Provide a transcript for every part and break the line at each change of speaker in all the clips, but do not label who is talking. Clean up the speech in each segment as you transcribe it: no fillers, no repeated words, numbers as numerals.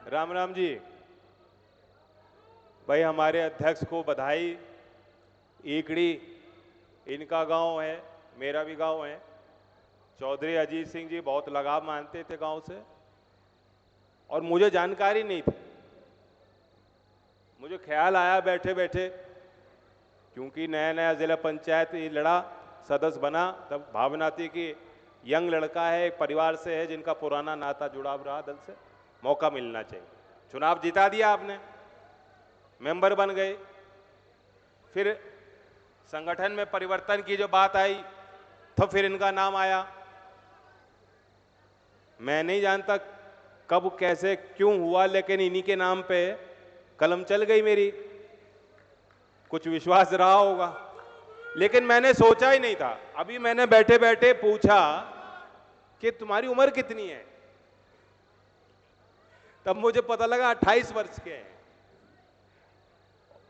राम राम जी। भाई हमारे अध्यक्ष को बधाई। ईकड़ी इनका गांव है, मेरा भी गांव है। चौधरी अजीत सिंह जी बहुत लगाव मानते थे गांव से, और मुझे जानकारी नहीं थी। मुझे ख्याल आया बैठे बैठे, क्योंकि नया नया जिला पंचायत ये लड़ा, सदस्य बना, तब भावना थी कि यंग लड़का है, एक परिवार से है जिनका पुराना नाता जुड़ाव रहा दल से, मौका मिलना चाहिए। चुनाव जिता दिया आपने, मेंबर बन गए। फिर संगठन में परिवर्तन की जो बात आई, तो फिर इनका नाम आया। मैं नहीं जानता कब कैसे क्यों हुआ, लेकिन इन्हीं के नाम पे कलम चल गई मेरी। कुछ विश्वास रहा होगा, लेकिन मैंने सोचा ही नहीं था। अभी मैंने बैठे बैठे पूछा कि तुम्हारी उम्र कितनी है, तब मुझे पता लगा 28 वर्ष के हैं।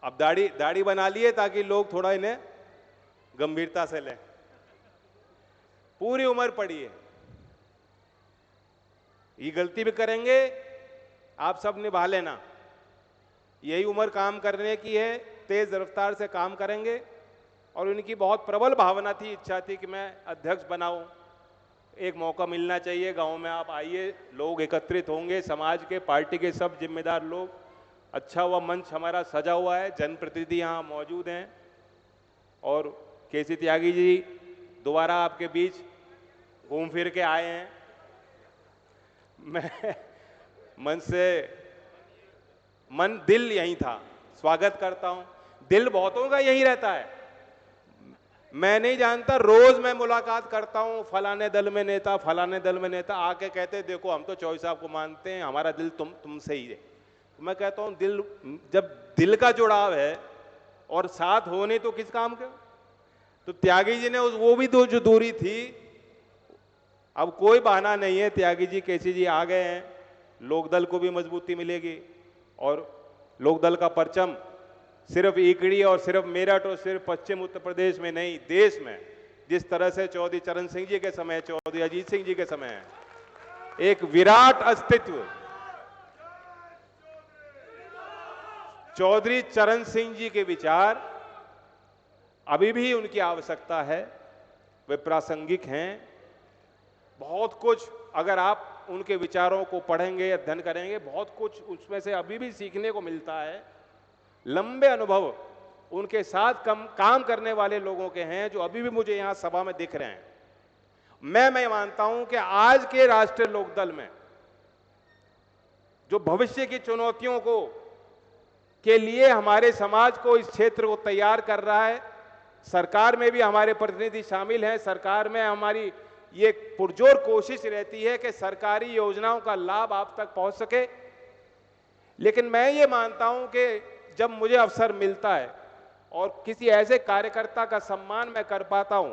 अब दाढ़ी दाढ़ी बना लिए ताकि लोग थोड़ा इन्हें गंभीरता से लें। पूरी उम्र पड़ी है। ये गलती भी करेंगे, आप सब निभा लेना। यही उम्र काम करने की है, तेज रफ्तार से काम करेंगे। और उनकी बहुत प्रबल भावना थी, इच्छा थी कि मैं अध्यक्ष बनाऊं। एक मौका मिलना चाहिए। गांव में आप आइए, लोग एकत्रित होंगे, समाज के, पार्टी के सब जिम्मेदार लोग। अच्छा हुआ मंच हमारा सजा हुआ है, जनप्रतिनिधि यहाँ मौजूद हैं, और केसी त्यागी जी दोबारा आपके बीच घूम फिर के आए हैं। मैं मन दिल यहीं था, स्वागत करता हूं। दिल बहुतों का यहीं रहता है। मैं नहीं जानता, रोज मैं मुलाकात करता हूं, फलाने दल में नेता, फलाने दल में नेता आके कहते देखो हम तो चौधरी साहब को मानते हैं, हमारा दिल तुमसे ही है। तो मैं कहता हूं दिल, जब दिल का जुड़ाव है और साथ होने तो किस काम के। तो त्यागी जी ने वो भी जो दूरी थी, अब कोई बहाना नहीं है। त्यागी जी, केसी जी आ गए हैं, लोकदल को भी मजबूती मिलेगी। और लोकदल का परचम सिर्फ ईकड़ी और सिर्फ मेरठ और सिर्फ पश्चिम उत्तर प्रदेश में नहीं, देश में जिस तरह से चौधरी चरण सिंह जी के समय, चौधरी अजीत सिंह जी के समय एक विराट अस्तित्व, चौधरी चरण सिंह जी के विचार अभी भी उनकी आवश्यकता है, वे प्रासंगिक हैं। बहुत कुछ अगर आप उनके विचारों को पढ़ेंगे, अध्ययन करेंगे, बहुत कुछ उसमें से अभी भी सीखने को मिलता है। लंबे अनुभव उनके साथ काम करने वाले लोगों के हैं, जो अभी भी मुझे यहां सभा में दिख रहे हैं। मैं मानता हूं कि आज के राष्ट्रीय लोकदल में जो भविष्य की चुनौतियों को के लिए हमारे समाज को, इस क्षेत्र को तैयार कर रहा है, सरकार में भी हमारे प्रतिनिधि शामिल हैं। सरकार में हमारी ये पुरजोर कोशिश रहती है कि सरकारी योजनाओं का लाभ आप तक पहुंच सके। लेकिन मैं ये मानता हूं कि जब मुझे अवसर मिलता है और किसी ऐसे कार्यकर्ता का सम्मान मैं कर पाता हूं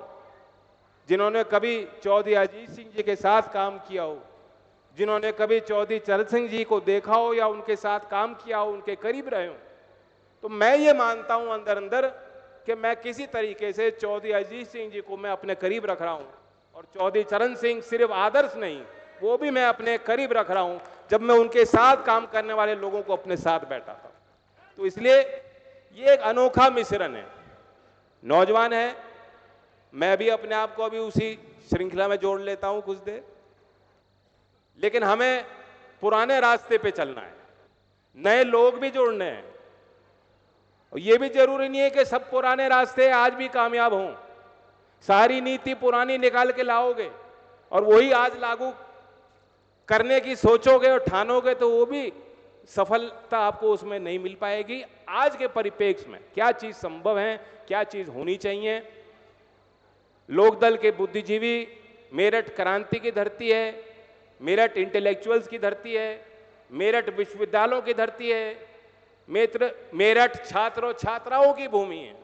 जिन्होंने कभी चौधरी अजीत सिंह जी के साथ काम किया हो, जिन्होंने कभी चौधरी चरण सिंह जी को देखा हो या उनके साथ काम किया हो, उनके करीब रहे हो, तो मैं ये मानता हूं अंदर अंदर कि मैं किसी तरीके से चौधरी अजीत सिंह जी को मैं अपने करीब रख रहा हूं। और चौधरी चरण सिंह सिर्फ आदर्श नहीं, वो भी मैं अपने करीब रख रहा हूं जब मैं उनके साथ काम करने वाले लोगों को अपने साथ बैठाता हूं। तो इसलिए ये एक अनोखा मिश्रण है। नौजवान है, मैं भी अपने आप को अभी उसी श्रृंखला में जोड़ लेता हूं कुछ देर, लेकिन हमें पुराने रास्ते पे चलना है, नए लोग भी जोड़ने हैं। और ये भी जरूरी नहीं है कि सब पुराने रास्ते आज भी कामयाब हों। सारी नीति पुरानी निकाल के लाओगे और वही आज लागू करने की सोचोगे और ठानोगे, तो वो भी सफलता आपको उसमें नहीं मिल पाएगी। आज के परिप्रेक्ष्य में क्या चीज संभव है, क्या चीज होनी चाहिए। लोकदल के बुद्धिजीवी, मेरठ क्रांति की धरती है, मेरठ इंटेलेक्चुअल्स की धरती है, मेरठ विश्वविद्यालयों की धरती है, मेरठ छात्रों छात्राओं की भूमि है।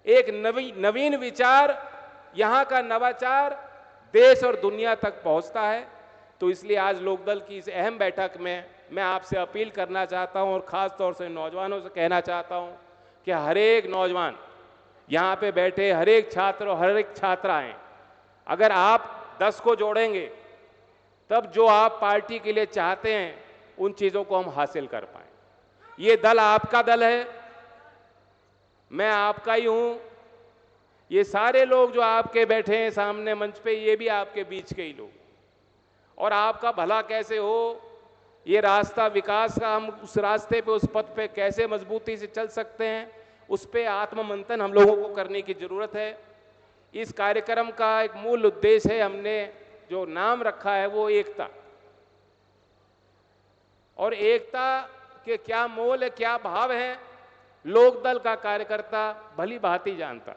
एक नवीन विचार, यहां का नवाचार देश और दुनिया तक पहुंचता है। तो इसलिए आज लोकदल की इस अहम बैठक में मैं आपसे अपील करना चाहता हूं और खास तौर से नौजवानों से कहना चाहता हूं कि हर एक नौजवान, यहां पे बैठे हर एक छात्र और हर एक छात्राएं, अगर आप 10 को जोड़ेंगे तब जो आप पार्टी के लिए चाहते हैं उन चीजों को हम हासिल कर पाए। ये दल आपका दल है, मैं आपका ही हूं, ये सारे लोग जो आपके बैठे हैं सामने मंच पे, ये भी आपके बीच के ही लोग। और आपका भला कैसे हो, ये रास्ता विकास का, हम उस रास्ते पे, उस पथ पे कैसे मजबूती से चल सकते हैं, उस पे आत्ममंथन हम लोगों को करने की जरूरत है। इस कार्यक्रम का एक मूल उद्देश्य है, हमने जो नाम रखा है वो एकता। और एकता के क्या मोल है, क्या भाव है, लोकदल का कार्यकर्ता भली भांति जानता।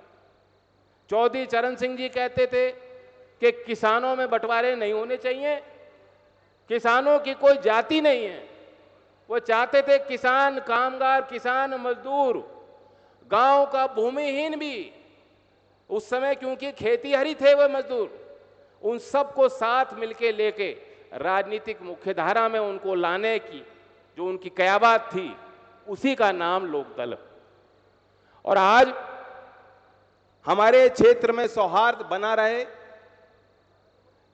चौधरी चरण सिंह जी कहते थे कि किसानों में बंटवारे नहीं होने चाहिए, किसानों की कोई जाति नहीं है। वो चाहते थे किसान, कामगार, किसान, मजदूर, गांव का भूमिहीन भी, उस समय क्योंकि खेती हरी थे वो मजदूर, उन सबको साथ मिलके लेके राजनीतिक मुख्यधारा में उनको लाने की जो उनकी कयाबात थी, उसी का नाम लोकदल। और आज हमारे क्षेत्र में सौहार्द बना रहे,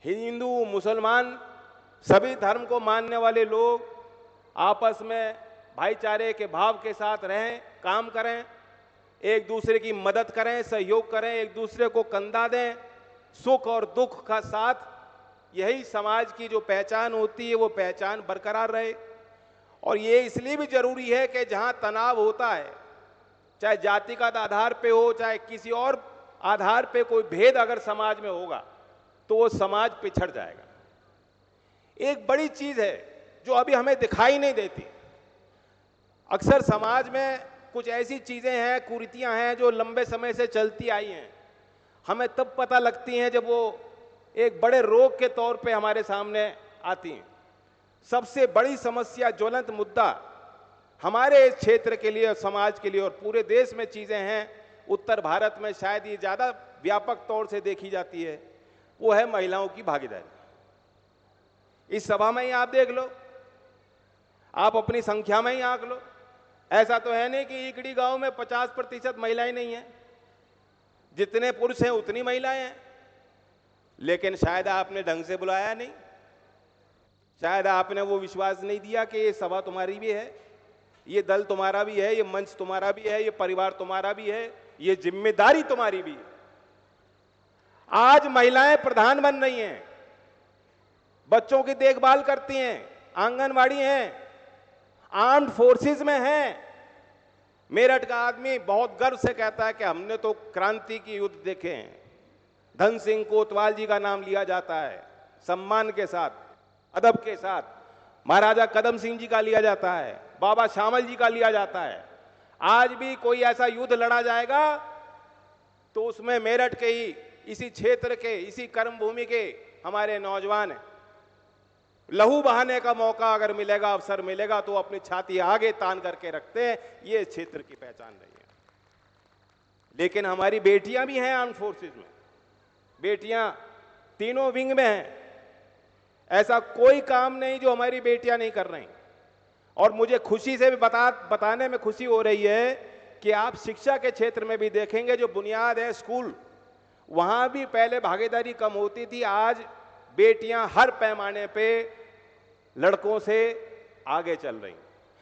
हिंदू मुसलमान सभी धर्म को मानने वाले लोग आपस में भाईचारे के भाव के साथ रहें, काम करें, एक दूसरे की मदद करें, सहयोग करें, एक दूसरे को कंधा दें, सुख और दुख का साथ, यही समाज की जो पहचान होती है वो पहचान बरकरार रहे। और ये इसलिए भी जरूरी है कि जहां तनाव होता है, चाहे जातिगत आधार पे हो, चाहे किसी और आधार पे कोई भेद अगर समाज में होगा तो वो समाज पिछड़ जाएगा। एक बड़ी चीज है जो अभी हमें दिखाई नहीं देती, अक्सर समाज में कुछ ऐसी चीजें हैं, कुरीतियां हैं जो लंबे समय से चलती आई हैं, हमें तब पता लगती हैं जब वो एक बड़े रोग के तौर पे हमारे सामने आती हैं। सबसे बड़ी समस्या, ज्वलंत मुद्दा हमारे इस क्षेत्र के लिए और समाज के लिए और पूरे देश में चीजें हैं, उत्तर भारत में शायद ये ज्यादा व्यापक तौर से देखी जाती है, वो है महिलाओं की भागीदारी। इस सभा में ही आप देख लो, आप अपनी संख्या में ही आंक लो, ऐसा तो है नहीं कि इकड़ी गांव में 50% महिलाएं नहीं हैं, जितने पुरुष हैं उतनी महिलाएं हैं। लेकिन शायद आपने ढंग से बुलाया नहीं, शायद आपने वो विश्वास नहीं दिया कि ये सभा तुम्हारी भी है, ये दल तुम्हारा भी है, ये मंच तुम्हारा भी है, ये परिवार तुम्हारा भी है, ये जिम्मेदारी तुम्हारी भी है। आज महिलाएं प्रधान बन रही हैं, बच्चों की देखभाल करती हैं, आंगनवाड़ी हैं, आर्म्ड फोर्सेस में हैं। मेरठ का आदमी बहुत गर्व से कहता है कि हमने तो क्रांति की युद्ध देखे हैं। धन सिंह कोतवाल जी का नाम लिया जाता है सम्मान के साथ, अदब के साथ। महाराजा कदम सिंह जी का लिया जाता है, बाबा श्यामल जी का लिया जाता है। आज भी कोई ऐसा युद्ध लड़ा जाएगा तो उसमें मेरठ के ही, इसी क्षेत्र के, इसी कर्मभूमि के हमारे नौजवान हैं। लहू बहाने का मौका अगर मिलेगा, अवसर मिलेगा, तो अपनी छाती आगे तान करके रखते हैं। ये क्षेत्र की पहचान नहीं है। लेकिन हमारी बेटियां भी हैं आर्म्ड फोर्सेस में, बेटियां तीनों विंग में हैं। ऐसा कोई काम नहीं जो हमारी बेटियां नहीं कर रही। और मुझे खुशी से भी बताने में खुशी हो रही है कि आप शिक्षा के क्षेत्र में भी देखेंगे, जो बुनियाद है स्कूल, वहां भी पहले भागीदारी कम होती थी। आज बेटियां हर पैमाने पे लड़कों से आगे चल रही।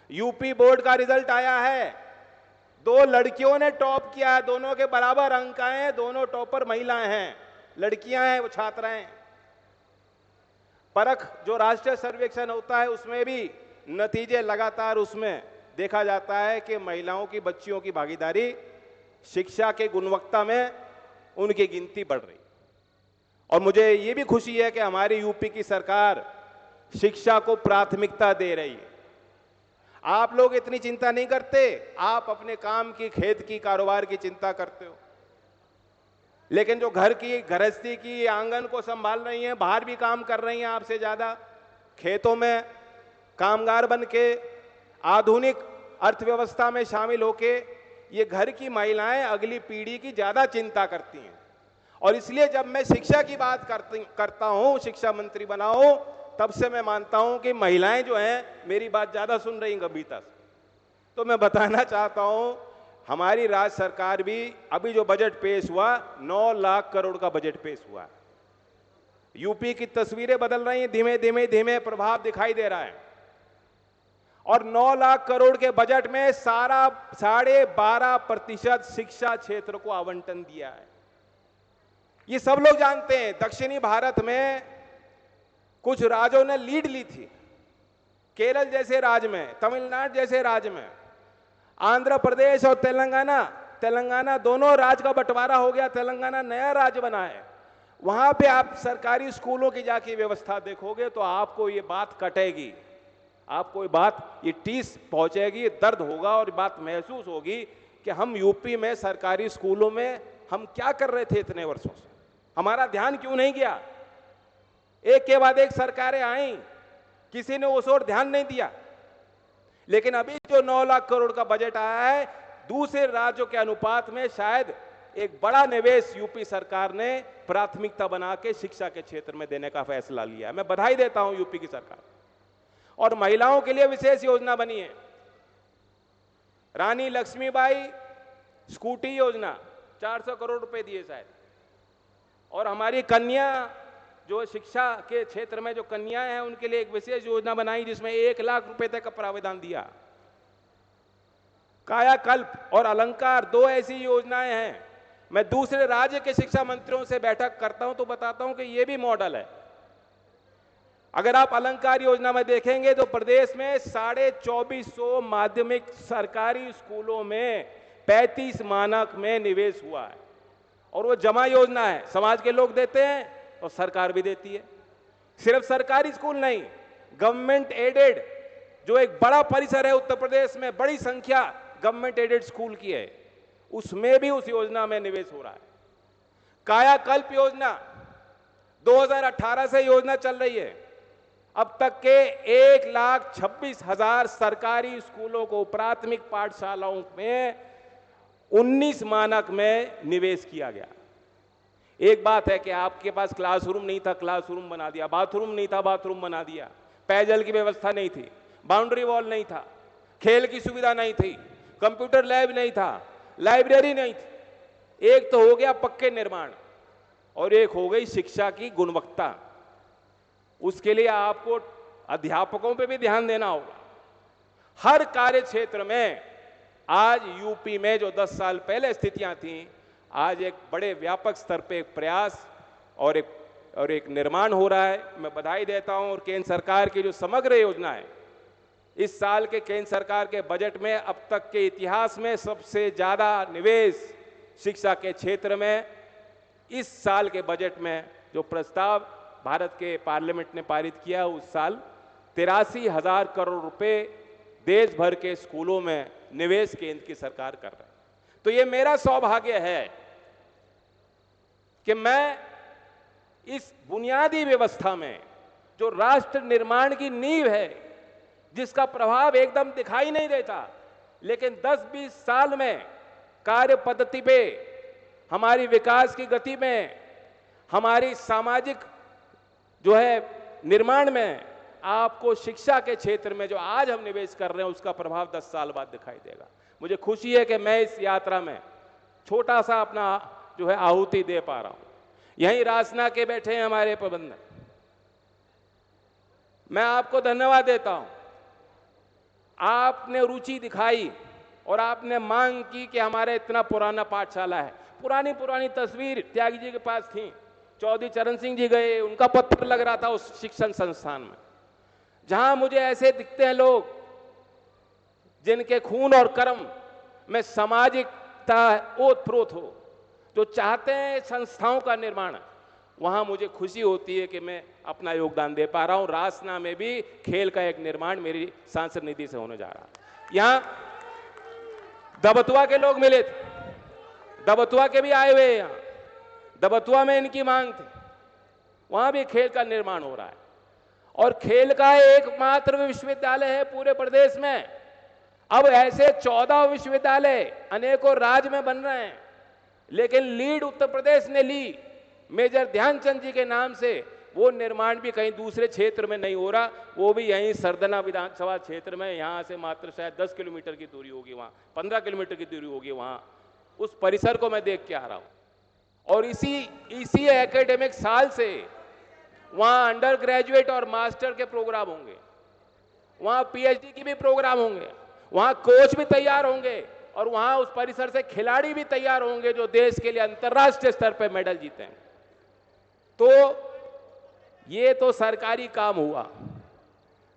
यूपी बोर्ड का रिजल्ट आया है, 2 लड़कियों ने टॉप किया है, दोनों के बराबर अंक आए हैं, दोनों टॉपर महिलाएं हैं, लड़कियां हैं, वो छात्राएं। परख जो राष्ट्रीय सर्वेक्षण होता है उसमें भी नतीजे लगातार उसमें देखा जाता है कि महिलाओं की, बच्चियों की भागीदारी शिक्षा के गुणवत्ता में उनकी गिनती बढ़ रही। और मुझे ये भी खुशी है कि हमारी यूपी की सरकार शिक्षा को प्राथमिकता दे रही है। आप लोग इतनी चिंता नहीं करते, आप अपने काम की, खेत की, कारोबार की चिंता करते हो। लेकिन जो घर की, गृहस्थी की, आंगन को संभाल रही हैं, बाहर भी काम कर रही हैं आपसे ज्यादा, खेतों में कामगार बन के आधुनिक अर्थव्यवस्था में शामिल होके, ये घर की महिलाएं अगली पीढ़ी की ज्यादा चिंता करती हैं। और इसलिए जब मैं शिक्षा की बात करता हूं, शिक्षा मंत्री बना हूं, तब से मैं मानता हूं कि महिलाएं जो हैं मेरी बात ज्यादा सुन रही गंभीरता से। तो मैं बताना चाहता हूं, हमारी राज्य सरकार भी, अभी जो बजट पेश हुआ, 9 लाख करोड़ का बजट पेश हुआ। यूपी की तस्वीरें बदल रही हैं, धीमे धीमे धीमे प्रभाव दिखाई दे रहा है। और 9 लाख करोड़ के बजट में सारा 12.5% शिक्षा क्षेत्र को आवंटन दिया है। ये सब लोग जानते हैं। दक्षिणी भारत में कुछ राज्यों ने लीड ली थी, केरल जैसे राज्य में, तमिलनाडु जैसे राज्य में, आंध्र प्रदेश और तेलंगाना दोनों राज्य का बंटवारा हो गया, तेलंगाना नया राज्य बना है। वहां पे आप सरकारी स्कूलों की जाके व्यवस्था देखोगे तो आपको ये बात कटेगी, आपको ये बात, ये टीस पहुंचेगी, दर्द होगा और बात महसूस होगी कि हम यूपी में सरकारी स्कूलों में हम क्या कर रहे थे इतने वर्षों से, हमारा ध्यान क्यों नहीं गया। एक के बाद एक सरकारें आई, किसी ने उस ओर ध्यान नहीं दिया। लेकिन अभी जो 9 लाख करोड़ का बजट आया है, दूसरे राज्यों के अनुपात में शायद एक बड़ा निवेश यूपी सरकार ने प्राथमिकता बना के शिक्षा के क्षेत्र में देने का फैसला लिया है। मैं बधाई देता हूं यूपी की सरकार। और महिलाओं के लिए विशेष योजना बनी है, रानी लक्ष्मीबाई स्कूटी योजना, 400 करोड़ रुपए दिए शायद। और हमारी कन्या जो शिक्षा के क्षेत्र में जो कन्याएं हैं उनके लिए एक विशेष योजना बनाई जिसमें 1 लाख रुपए तक का प्रावधान दिया। कायाकल्प और अलंकार 2 ऐसी योजनाएं हैं। मैं दूसरे राज्य के शिक्षा मंत्रियों से बैठक करता हूं तो बताता हूं कि यह भी मॉडल है। अगर आप अलंकार योजना में देखेंगे तो प्रदेश में 2450 माध्यमिक सरकारी स्कूलों में 35 मानक में निवेश हुआ है। और वो जमा योजना है, समाज के लोग देते हैं और सरकार भी देती है। सिर्फ सरकारी स्कूल नहीं, गवर्नमेंट एडेड जो एक बड़ा परिसर है उत्तर प्रदेश में, बड़ी संख्या गवर्नमेंट एडेड स्कूल की है, उसमें भी उस योजना में निवेश हो रहा है। कायाकल्प योजना 2018 से योजना चल रही है। अब तक के 1,26,000 सरकारी स्कूलों को प्राथमिक पाठशालाओं में 19 मानक में निवेश किया गया। एक बात है कि आपके पास क्लासरूम नहीं था, क्लासरूम बना दिया, बाथरूम नहीं था, बाथरूम बना दिया, पेयजल की व्यवस्था नहीं थी, बाउंड्री वॉल नहीं था, खेल की सुविधा नहीं थी, कंप्यूटर लैब नहीं था, लाइब्रेरी नहीं थी। एक तो हो गया पक्के निर्माण और एक हो गई शिक्षा की गुणवत्ता। उसके लिए आपको अध्यापकों पे भी ध्यान देना होगा। हर कार्य क्षेत्र में आज यूपी में जो 10 साल पहले स्थितियां थीं, आज एक बड़े व्यापक स्तर पे एक प्रयास और एक निर्माण हो रहा है। मैं बधाई देता हूं। और केंद्र सरकार की जो समग्र योजना है, इस साल के केंद्र सरकार के बजट में अब तक के इतिहास में सबसे ज्यादा निवेश शिक्षा के क्षेत्र में इस साल के बजट में जो प्रस्ताव भारत के पार्लियामेंट ने पारित किया, उस साल 83,000 करोड़ रुपए देश भर के स्कूलों में निवेश केंद्र की सरकार कर रही है। तो ये मेरा सौभाग्य है कि मैं इस बुनियादी व्यवस्था में जो राष्ट्र निर्माण की नींव है, जिसका प्रभाव एकदम दिखाई नहीं देता, लेकिन 10-20 साल में कार्य पद्धति पे, हमारी विकास की गति में, हमारी सामाजिक जो है निर्माण में, आपको शिक्षा के क्षेत्र में जो आज हम निवेश कर रहे हैं उसका प्रभाव 10 साल बाद दिखाई देगा। मुझे खुशी है कि मैं इस यात्रा में छोटा सा अपना जो है आहुति दे पा रहा हूं। यहीं रासना के बैठे हैं हमारे प्रबंधक, मैं आपको धन्यवाद देता हूं। आपने रुचि दिखाई और आपने मांग की कि हमारे इतना पुराना पाठशाला है। पुरानी तस्वीर त्यागी जी के पास थी, चौधरी चरण सिंह जी गए, उनका पत्र लग रहा था उस शिक्षण संस्थान में। जहां मुझे ऐसे दिखते हैं लोग जिनके खून और कर्म में सामाजिकता ओतप्रोत हो, जो चाहते हैं संस्थाओं का निर्माण, वहां मुझे खुशी होती है कि मैं अपना योगदान दे पा रहा हूं। रासना में भी खेल का एक निर्माण मेरी सांसद निधि से होने जा रहा है। यहां दबतुआ के लोग मिले थे, दबतुआ के भी आए हुए हैं। यहां दबतुआ में इनकी मांग थी, वहां भी खेल का निर्माण हो रहा है। और खेल का एकमात्र विश्वविद्यालय है पूरे प्रदेश में। अब ऐसे 14 विश्वविद्यालय अनेकों राज्य में बन रहे हैं, लेकिन लीड उत्तर प्रदेश ने ली मेजर ध्यानचंद जी के नाम से। वो निर्माण भी कहीं दूसरे क्षेत्र में नहीं हो रहा, वो भी यहीं सरदना विधानसभा क्षेत्र में, यहां से मात्र शायद 10 किलोमीटर की दूरी होगी, वहां 15 किलोमीटर की दूरी होगी। वहां उस परिसर को मैं देख के आ रहा हूं। और इसी एकेडमिक साल से वहां अंडर ग्रेजुएट और मास्टर के प्रोग्राम होंगे।
वहां पीएचडी की भी प्रोग्राम होंगे, वहां कोच भी तैयार होंगे और वहां उस परिसर से खिलाड़ी भी तैयार होंगे जो देश के लिए अंतर्राष्ट्रीय स्तर पर मेडल जीते हैं। तो ये तो सरकारी काम हुआ।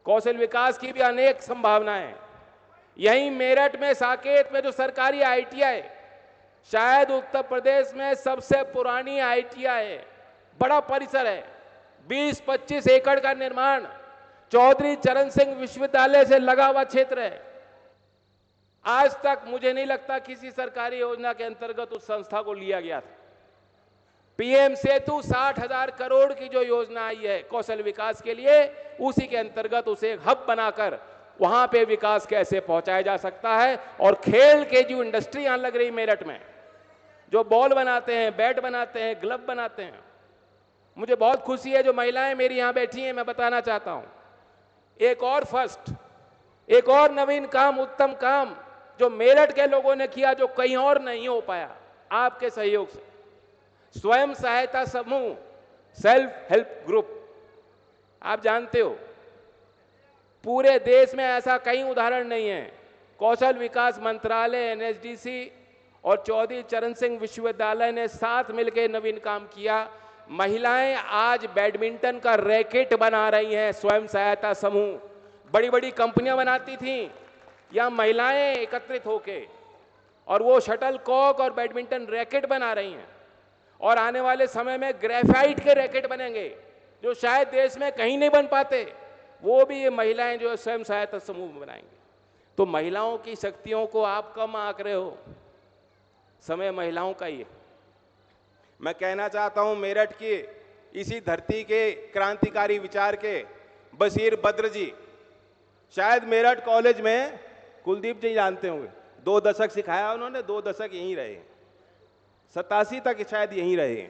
कौशल विकास की भी अनेक संभावनाएं। यहीं मेरठ में, साकेत में जो सरकारी आईटीआई, शायद उत्तर प्रदेश में सबसे पुरानी आईटीआई है, बड़ा परिसर है, 20-25 एकड़ का निर्माण चौधरी चरण सिंह विश्वविद्यालय से लगा हुआ क्षेत्र है। आज तक मुझे नहीं लगता किसी सरकारी योजना के अंतर्गत उस संस्था को लिया गया था। पीएम सेतु 60,000 करोड़ की जो योजना आई है कौशल विकास के लिए, उसी के अंतर्गत उसे एक हब बनाकर वहां पे विकास कैसे पहुंचाया जा सकता है। और खेल के जो इंडस्ट्री यहां लग रही मेरठ में, जो बॉल बनाते हैं, बैट बनाते हैं, ग्लव बनाते हैं, मुझे बहुत खुशी है। जो महिलाएं मेरी यहां बैठी हैं, मैं बताना चाहता हूं, एक और फर्स्ट, एक और नवीन काम, उत्तम काम जो मेरठ के लोगों ने किया, जो कहीं और नहीं हो पाया, आपके सहयोग से। स्वयं सहायता समूह, सेल्फ हेल्प ग्रुप, आप जानते हो पूरे देश में ऐसा कई उदाहरण नहीं है। कौशल विकास मंत्रालय, एनएसडीसी और चौधरी चरण सिंह विश्वविद्यालय ने साथ मिलकर नवीन काम किया। महिलाएं आज बैडमिंटन का रैकेट बना रही हैं, स्वयं सहायता समूह। बड़ी बड़ी कंपनियां बनाती थीं, या महिलाएं एकत्रित होके और वो शटल कॉक और बैडमिंटन रैकेट बना रही हैं। और आने वाले समय में ग्रेफाइट के रैकेट बनेंगे जो शायद देश में कहीं नहीं बन पाते, वो भी ये महिलाएं जो स्वयं सहायता समूह बनाएंगे। तो महिलाओं की शक्तियों को आप कम आंक रहे हो, समय महिलाओं का ही है।
मैं कहना चाहता हूं मेरठ की इसी धरती के क्रांतिकारी विचार के बशीर बद्र जी, शायद मेरठ कॉलेज में, कुलदीप जी जानते होंगे, 2 दशक सिखाया उन्होंने, 2 दशक यहीं रहे, 87 तक शायद यहीं रहे।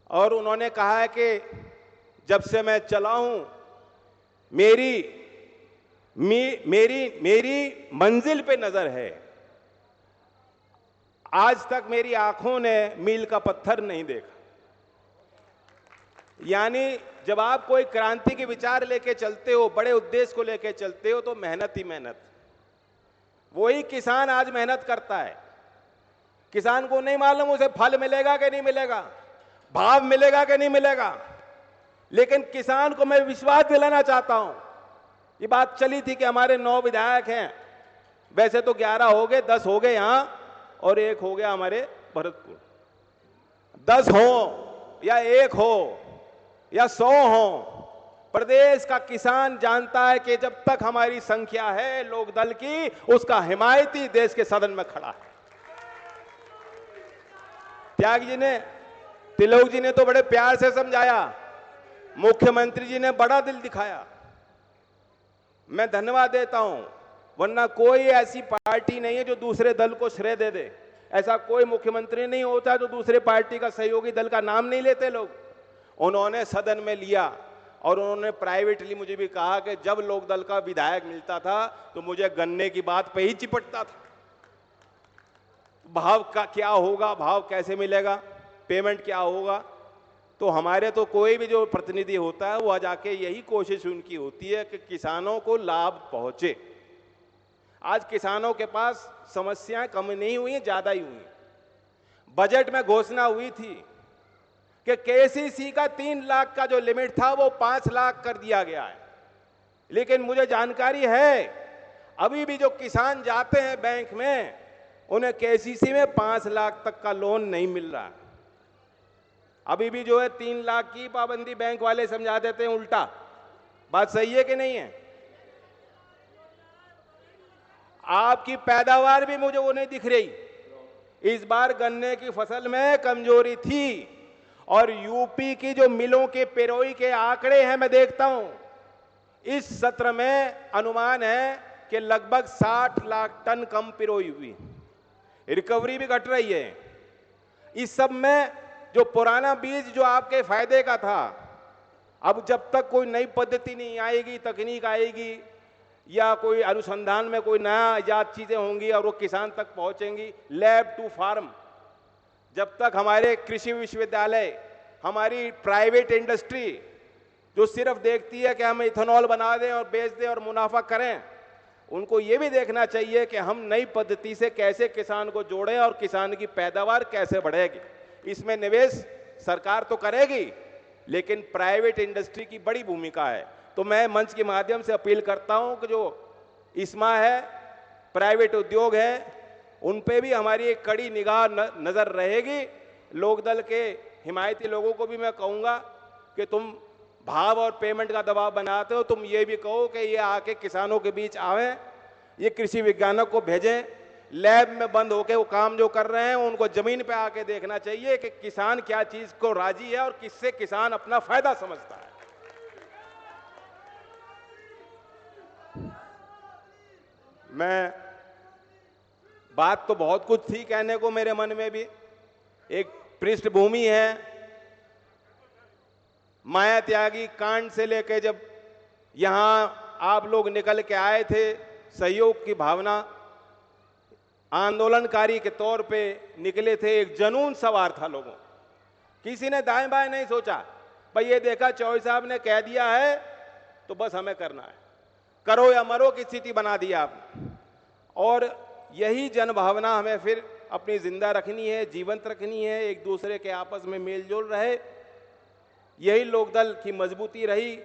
और उन्होंने कहा है कि जब से मैं चला हूं, मेरी मंजिल पे नजर है। आज तक मेरी आंखों ने मील का पत्थर नहीं देखा। यानी जब आप कोई क्रांति के विचार लेके चलते हो, बड़े उद्देश्य को लेके चलते हो, तो मेहनत ही मेहनत। वही किसान आज मेहनत करता है। किसान को नहीं मालूम उसे फल मिलेगा कि नहीं मिलेगा, भाव मिलेगा कि नहीं मिलेगा, लेकिन किसान को मैं विश्वास दिलाना चाहता हूं। ये बात चली थी कि हमारे 9 विधायक हैं, वैसे तो 11 हो गए, 10 हो गए यहां और 1 हो गया हमारे भरतपुर। 10 हो या 1 हो या 100 हो, प्रदेश का किसान जानता है कि जब तक हमारी संख्या है लोकदल की, उसका हिमायती देश के सदन में खड़ा है। त्याग जी ने, तिलोक जी ने तो बड़े प्यार से समझाया, मुख्यमंत्री जी ने बड़ा दिल दिखाया, मैं धन्यवाद देता हूं। वरना कोई ऐसी पार्टी नहीं है जो दूसरे दल को श्रेय दे दे। ऐसा कोई मुख्यमंत्री नहीं होता जो दूसरे पार्टी का सहयोगी दल का नाम नहीं लेते लोग। उन्होंने सदन में लिया और उन्होंने प्राइवेटली मुझे भी कहा कि जब लोकदल का विधायक मिलता था तो मुझे गन्ने की बात पे ही चिपटता था। भाव का क्या होगा, भाव कैसे मिलेगा, पेमेंट क्या होगा। तो हमारे तो कोई भी जो प्रतिनिधि होता है वो आ जाके यही कोशिश उनकी होती है कि किसानों को लाभ पहुंचे। आज किसानों के पास समस्याएं कम नहीं हुई, ज्यादा ही हुई। बजट में घोषणा हुई थी कि केसीसी का 3 लाख का जो लिमिट था वो 5 लाख कर दिया गया है, लेकिन मुझे जानकारी है अभी भी जो किसान जाते हैं बैंक में, उन्हें केसीसी में 5 लाख तक का लोन नहीं मिल रहा। अभी भी जो है 3 लाख की पाबंदी बैंक वाले समझा देते हैं उल्टा। बात सही है कि नहीं है? आपकी पैदावार भी मुझे वो नहीं दिख रही। इस बार गन्ने की फसल में कमजोरी थी और यूपी की जो मिलों के पिरोई के आंकड़े हैं मैं देखता हूं, इस सत्र में अनुमान है कि लगभग 60 लाख टन कम पिरोई हुई, रिकवरी भी घट रही है। इस सब में जो पुराना बीज जो आपके फायदे का था, अब जब तक कोई नई पद्धति नहीं आएगी, तकनीक आएगी या कोई अनुसंधान में कोई नया इजाद चीजें होंगी और वो किसान तक पहुंचेंगी, लैब टू फार्म, जब तक हमारे कृषि विश्वविद्यालय, हमारी प्राइवेट इंडस्ट्री
जो सिर्फ देखती है कि हम इथेनॉल बना दें और बेच दें और मुनाफा करें, उनको ये भी देखना चाहिए कि हम नई पद्धति से कैसे किसान को जोड़ें और किसान की पैदावार कैसे बढ़ेगी। इसमें निवेश सरकार तो करेगी, लेकिन प्राइवेट इंडस्ट्री की बड़ी भूमिका है। तो मैं मंच के माध्यम से अपील करता हूं कि जो इस्मा है, प्राइवेट उद्योग है, उन पे भी हमारी एक कड़ी निगाह नजर रहेगी। लोकदल के हिमायती लोगों को भी मैं कहूंगा कि तुम भाव और पेमेंट का दबाव बनाते हो, तुम ये भी कहो कि ये आके किसानों के बीच आवें, ये कृषि विज्ञानक को भेजें, लैब में बंद होके वो काम जो कर रहे हैं उनको जमीन पे आके देखना चाहिए कि किसान क्या चीज को राजी है और किससे किसान अपना फायदा समझता है। मैं बात तो बहुत कुछ थी कहने को, मेरे मन में भी एक पृष्ठभूमि है माया त्यागी कांड से लेकर जब यहां आप लोग निकल के आए थे, सहयोग की भावना, आंदोलनकारी के तौर पे निकले थे, एक जुनून सवार था लोगों, किसी ने दाएं बाएं नहीं सोचा। भाई ये देखा चौधरी साहब ने कह दिया है तो बस हमें करना है, करो या मरो की स्थिति बना दी आपने। और यही जनभावना हमें फिर अपनी जिंदा रखनी है, जीवंत रखनी है, एक दूसरे के आपस में मेल जोल रहे, यही लोकदल की मजबूती रही।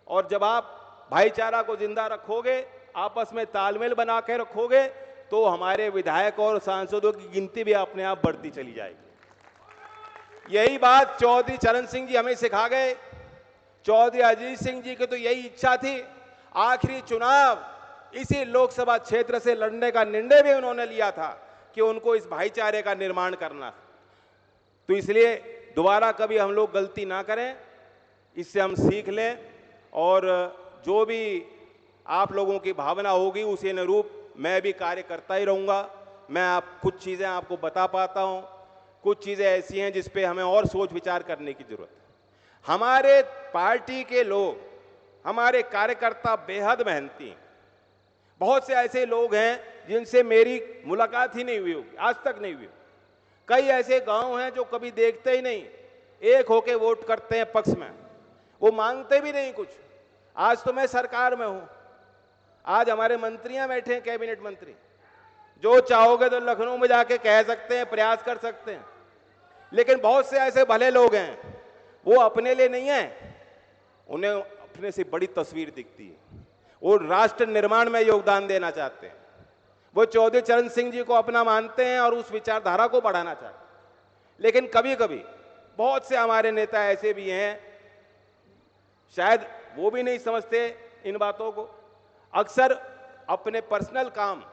और जब आप भाईचारा को जिंदा रखोगे, आपस में तालमेल बना के रखोगे, तो हमारे विधायक और सांसदों की गिनती भी अपने आप बढ़ती चली जाएगी। यही बात चौधरी चरण सिंह जी हमें सिखा गए, चौधरी अजीत सिंह जी की तो यही इच्छा थी। आखिरी चुनाव इसी लोकसभा क्षेत्र से लड़ने का निर्णय भी उन्होंने लिया था कि उनको इस भाईचारे का निर्माण करना। तो इसलिए दोबारा कभी हम लोग गलती ना करें, इससे हम सीख लें और जो भी आप लोगों की भावना होगी उसी अनुरूप मैं भी कार्य करता ही रहूँगा। मैं कुछ चीज़ें आपको बता पाता हूँ, कुछ चीज़ें ऐसी हैं जिस पे हमें और सोच विचार करने की जरूरत है। हमारे पार्टी के लोग, हमारे कार्यकर्ता बेहद मेहनती हैं। बहुत से ऐसे लोग हैं जिनसे मेरी मुलाकात ही नहीं हुई होगी, आज तक नहीं हुई। कई ऐसे गांव हैं जो कभी देखते ही नहीं, एक होके वोट करते हैं पक्ष में, वो मांगते भी नहीं कुछ। आज तो मैं सरकार में हूं, आज हमारे मंत्रियां बैठे हैं, कैबिनेट मंत्री, जो चाहोगे तो लखनऊ में जाके कह सकते हैं, प्रयास कर सकते हैं। लेकिन बहुत से ऐसे भले लोग हैं, वो अपने लिए नहीं है, उन्हें अपने से बड़ी तस्वीर दिखती है, वो राष्ट्र निर्माण में योगदान देना चाहते हैं, वो चौधरी चरण सिंह जी को अपना मानते हैं और उस विचारधारा को बढ़ाना चाहते हैं। लेकिन कभी कभी बहुत से हमारे नेता ऐसे भी हैं, शायद वो भी नहीं समझते इन बातों को। अक्सर अपने पर्सनल काम,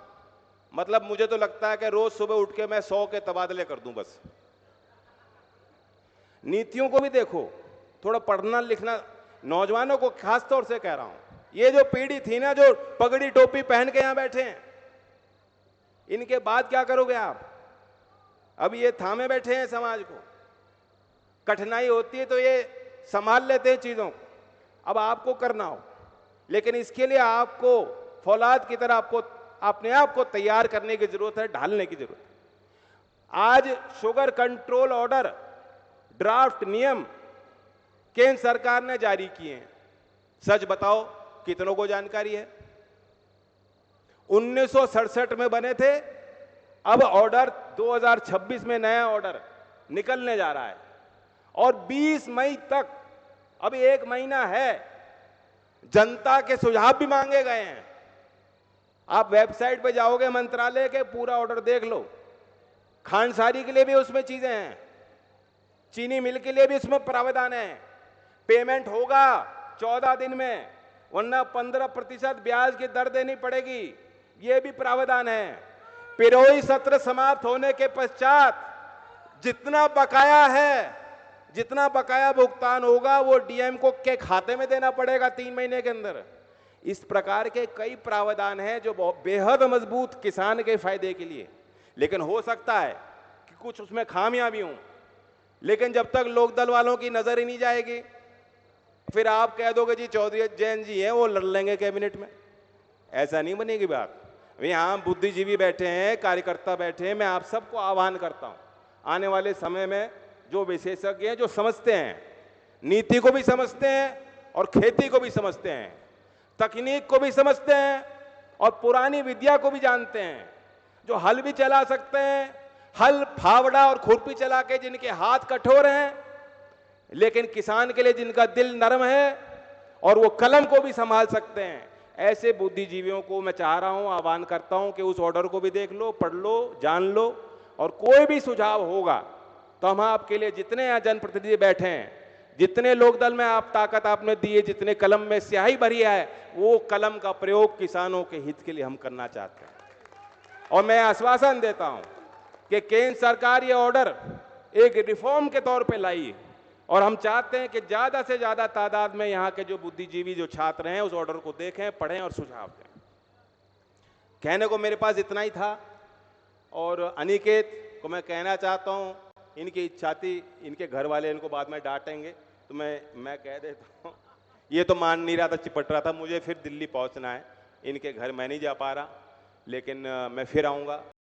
मतलब मुझे तो लगता है कि रोज सुबह उठ के मैं 100 के तबादले कर दूं बस। नीतियों को भी देखो, थोड़ा पढ़ना लिखना, नौजवानों को खास तौर से कह रहा हूं, ये जो पीढ़ी थी ना, जो पगड़ी टोपी पहन के यहां बैठे हैं, इनके बाद क्या करोगे आप? अब ये थामे बैठे हैं समाज को, कठिनाई होती है तो ये संभाल लेते हैं चीजों को, अब आपको करना हो। लेकिन इसके लिए आपको फौलाद की तरह आपको अपने आप को तैयार करने की जरूरत है, ढालने की जरूरत है। आज शुगर कंट्रोल ऑर्डर, ड्राफ्ट नियम केंद्र सरकार ने जारी किए हैं। सच बताओ कितनों को जानकारी है? 1967 में बने थे, अब ऑर्डर 2026 में नया ऑर्डर निकलने जा रहा है और 20 मई तक, अब 1 महीना है, जनता के सुझाव भी मांगे गए हैं। आप वेबसाइट पे जाओगे मंत्रालय के, पूरा ऑर्डर देख लो। खांडसारी के लिए भी उसमें चीजें हैं, चीनी मिल के लिए भी इसमें प्रावधान है। पेमेंट होगा 14 दिन में, वरना 15% ब्याज की दर देनी पड़ेगी, ये भी प्रावधान है। पिरोई सत्र समाप्त होने के पश्चात जितना बकाया है, जितना बकाया भुगतान होगा वो डीएम को के खाते में देना पड़ेगा 3 महीने के अंदर। इस प्रकार के कई प्रावधान हैं जो बेहद मजबूत किसान के फायदे के लिए। लेकिन हो सकता है कि कुछ उसमें खामियां भी हों, लेकिन जब तक लोकदल वालों की नजर ही नहीं जाएगी, फिर आप कह दोगे जी चौधरी जैन जी हैं, वो लड़ लेंगे कैबिनेट में। ऐसा नहीं बनेगी बात। यहाँ बुद्धिजीवी बैठे हैं, कार्यकर्ता बैठे हैं, मैं आप सबको आह्वान करता हूं, आने वाले समय में जो विशेषज्ञ हैं, जो समझते हैं, नीति को भी समझते हैं और खेती को भी समझते हैं, तकनीक को भी समझते हैं और पुरानी विद्या को भी जानते हैं, जो हल भी चला सकते हैं, हल, फावड़ा और खुरपी चला के जिनके हाथ कठोर हैं, लेकिन किसान के लिए जिनका दिल नरम है और वो कलम को भी संभाल सकते हैं, ऐसे बुद्धिजीवियों को मैं चाह रहा हूं, आह्वान करता हूं कि उस ऑर्डर को भी देख लो, पढ़ लो, जान लो, और कोई भी सुझाव होगा तो हम आपके लिए, जितने यहाँ जनप्रतिनिधि बैठे हैं, जितने लोक दल में आप ताकत आपने दी है, जितने कलम में स्याही भरी है, वो कलम का प्रयोग किसानों के हित के लिए हम करना चाहते हैं। और मैं आश्वासन देता हूं कि केंद्र सरकार ये ऑर्डर एक रिफॉर्म के तौर पे लाई और हम चाहते हैं कि ज्यादा से ज्यादा तादाद में यहाँ के जो बुद्धिजीवी, जो छात्र हैं, उस ऑर्डर को देखें, पढ़ें और सुझाव दें। कहने को मेरे पास इतना ही था और अनिकेत को मैं कहना चाहता हूं, इनकी इच्छा थी, इनके घर वाले इनको बाद में डांटेंगे तो मैं कह देता हूं, ये तो मान नहीं रहा था, चिपट रहा था, मुझे फिर दिल्ली पहुंचना है, इनके घर मैं नहीं जा पा रहा, लेकिन मैं फिर आऊंगा।